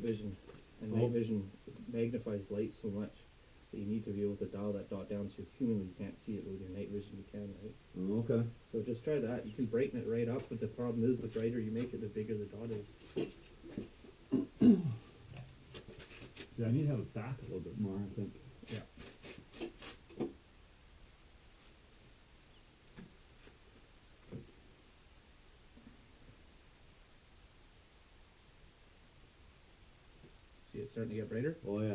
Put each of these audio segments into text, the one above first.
vision, and night vision magnifies light so much that you need to be able to dial that dot down so humanly you can't see it, but with your night vision you can, right? Oh, okay. So just try that. You can brighten it right up, but the problem is the brighter you make it, the bigger the dot is. Yeah, I need to have it back a little bit more, I think. Yeah. See, it's starting to get brighter. Oh, yeah.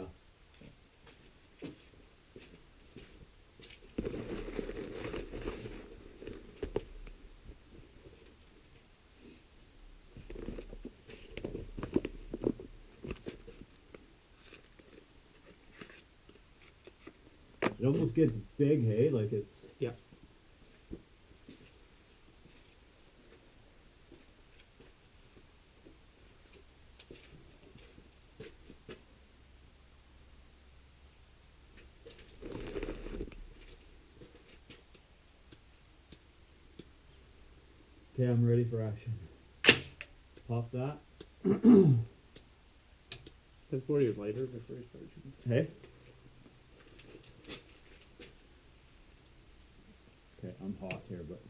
It almost gets big, hey? Like it's... Yeah. Okay, I'm ready for action. Pop that. Just pour your lighter before you start shooting. Hey? Okay, I'm hot here, but...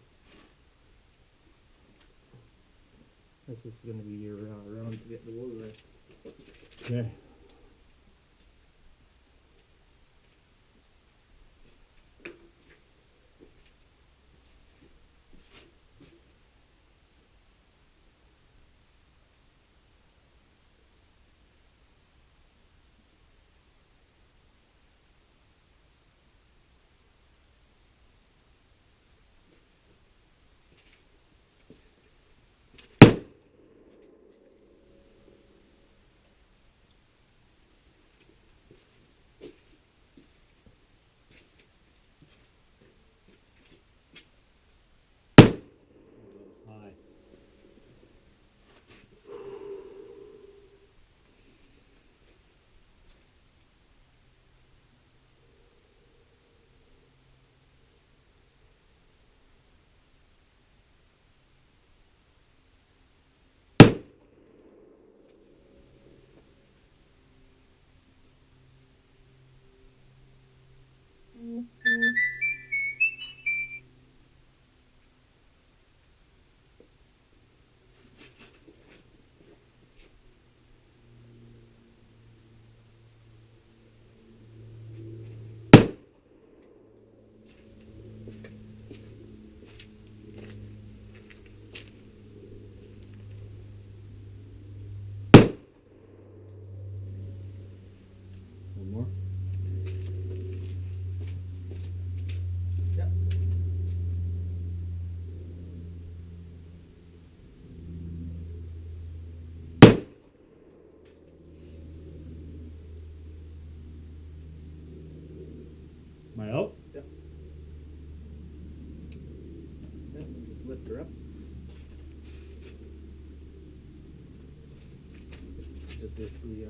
This is going to be your round to get the wool right. Okay. Hi. One more? Yep. Am I out? Yep. Yep, and just lift her up. Just basically